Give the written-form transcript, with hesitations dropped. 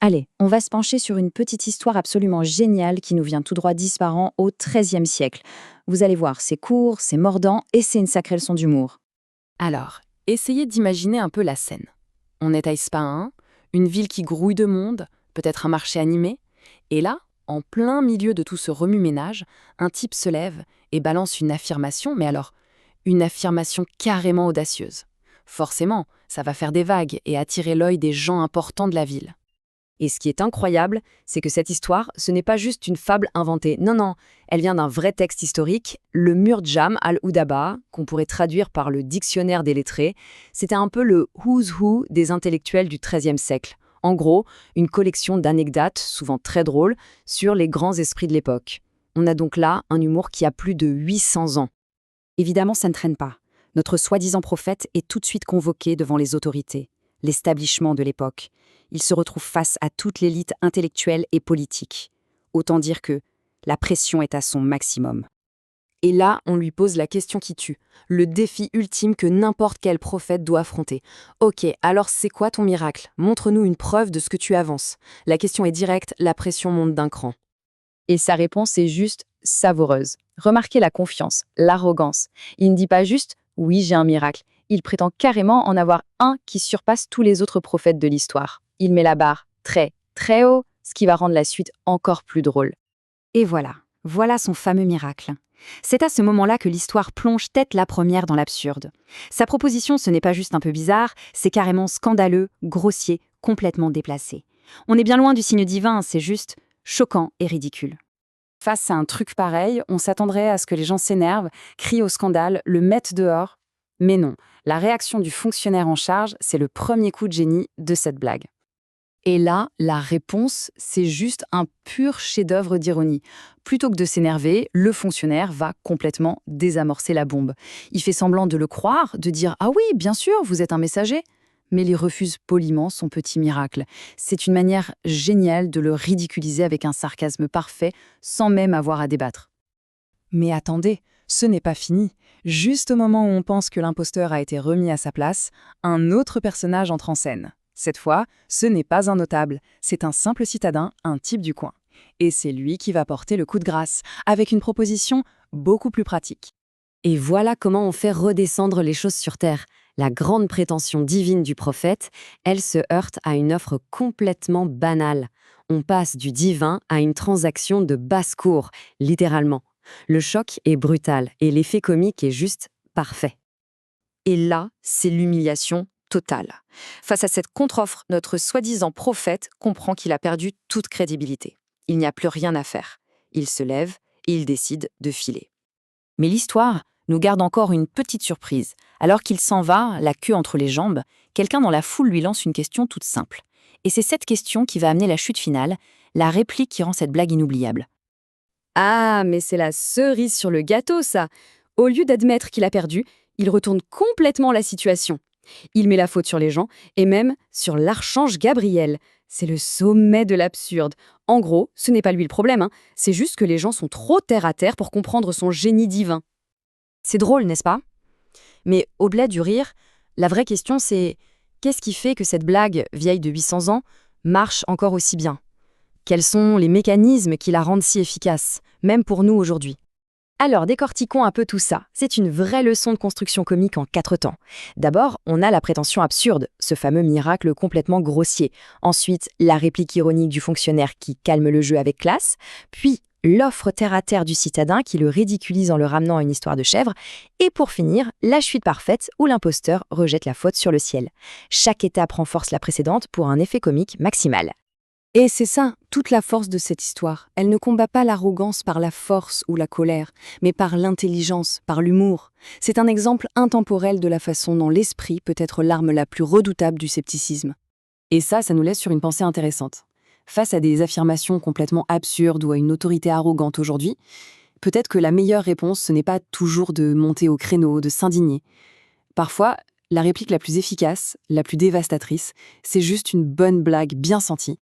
Allez, on va se pencher sur une petite histoire absolument géniale qui nous vient tout droit d'Ispahan au XIIIe siècle. Vous allez voir, c'est court, c'est mordant et c'est une sacrée leçon d'humour. Alors, essayez d'imaginer un peu la scène. On est à Ispahan, une ville qui grouille de monde, peut-être un marché animé, et là, en plein milieu de tout ce remue-ménage, un type se lève et balance une affirmation, mais alors, une affirmation carrément audacieuse. Forcément, ça va faire des vagues et attirer l'œil des gens importants de la ville. Et ce qui est incroyable, c'est que cette histoire, ce n'est pas juste une fable inventée. Non, non, elle vient d'un vrai texte historique, le Murjam al-Oudaba, qu'on pourrait traduire par le dictionnaire des lettrés. C'était un peu le who's who des intellectuels du XIIIe siècle. En gros, une collection d'anecdotes, souvent très drôles, sur les grands esprits de l'époque. On a donc là un humour qui a plus de 800 ans. Évidemment, ça ne traîne pas. Notre soi-disant prophète est tout de suite convoqué devant les autorités, l'establishment de l'époque. Il se retrouve face à toute l'élite intellectuelle et politique. Autant dire que la pression est à son maximum. Et là, on lui pose la question qui tue, le défi ultime que n'importe quel prophète doit affronter. Ok, alors c'est quoi ton miracle? Montre-nous une preuve de ce que tu avances. La question est directe, la pression monte d'un cran. Et sa réponse est juste savoureuse. Remarquez la confiance, l'arrogance. Il ne dit pas juste « oui, j'ai un miracle ». Il prétend carrément en avoir un qui surpasse tous les autres prophètes de l'histoire. Il met la barre très, très haut, ce qui va rendre la suite encore plus drôle. Et voilà son fameux miracle. C'est à ce moment-là que l'histoire plonge tête la première dans l'absurde. Sa proposition, ce n'est pas juste un peu bizarre, c'est carrément scandaleux, grossier, complètement déplacé. On est bien loin du signe divin, c'est juste choquant et ridicule. Face à un truc pareil, on s'attendrait à ce que les gens s'énervent, crient au scandale, le mettent dehors. Mais non, la réaction du fonctionnaire en charge, c'est le premier coup de génie de cette blague. Et là, la réponse, c'est juste un pur chef-d'œuvre d'ironie. Plutôt que de s'énerver, le fonctionnaire va complètement désamorcer la bombe. Il fait semblant de le croire, de dire « Ah oui, bien sûr, vous êtes un messager », mais il refuse poliment son petit miracle. C'est une manière géniale de le ridiculiser avec un sarcasme parfait, sans même avoir à débattre. Mais attendez, ce n'est pas fini. Juste au moment où on pense que l'imposteur a été remis à sa place, un autre personnage entre en scène. Cette fois, ce n'est pas un notable, c'est un simple citadin, un type du coin. Et c'est lui qui va porter le coup de grâce, avec une proposition beaucoup plus pratique. Et voilà comment on fait redescendre les choses sur Terre. La grande prétention divine du prophète, elle se heurte à une offre complètement banale. On passe du divin à une transaction de basse-cour, littéralement. Le choc est brutal et l'effet comique est juste parfait. Et là, c'est l'humiliation totale. Face à cette contre-offre, notre soi-disant prophète comprend qu'il a perdu toute crédibilité. Il n'y a plus rien à faire. Il se lève et il décide de filer. Mais l'histoire nous garde encore une petite surprise. Alors qu'il s'en va, la queue entre les jambes, quelqu'un dans la foule lui lance une question toute simple. Et c'est cette question qui va amener la chute finale, la réplique qui rend cette blague inoubliable. Ah, mais c'est la cerise sur le gâteau, ça! Au lieu d'admettre qu'il a perdu, il retourne complètement la situation. Il met la faute sur les gens, et même sur l'archange Gabriel. C'est le sommet de l'absurde. En gros, ce n'est pas lui le problème, hein. C'est juste que les gens sont trop terre à terre pour comprendre son génie divin. C'est drôle, n'est-ce pas? Mais au-delà du rire, la vraie question c'est qu'est-ce qui fait que cette blague, vieille de 800 ans, marche encore aussi bien? Quels sont les mécanismes qui la rendent si efficace, même pour nous aujourd'hui? Alors, décortiquons un peu tout ça. C'est une vraie leçon de construction comique en 4 temps. D'abord, on a la prétention absurde, ce fameux miracle complètement grossier. Ensuite, la réplique ironique du fonctionnaire qui calme le jeu avec classe. Puis, l'offre terre-à-terre du citadin qui le ridiculise en le ramenant à une histoire de chèvre. Et pour finir, la chute parfaite où l'imposteur rejette la faute sur le ciel. Chaque étape renforce la précédente pour un effet comique maximal. Et c'est ça, toute la force de cette histoire. Elle ne combat pas l'arrogance par la force ou la colère, mais par l'intelligence, par l'humour. C'est un exemple intemporel de la façon dont l'esprit peut être l'arme la plus redoutable du scepticisme. Et ça nous laisse sur une pensée intéressante. Face à des affirmations complètement absurdes ou à une autorité arrogante aujourd'hui, peut-être que la meilleure réponse, ce n'est pas toujours de monter au créneau, de s'indigner. Parfois, la réplique la plus efficace, la plus dévastatrice, c'est juste une bonne blague bien sentie,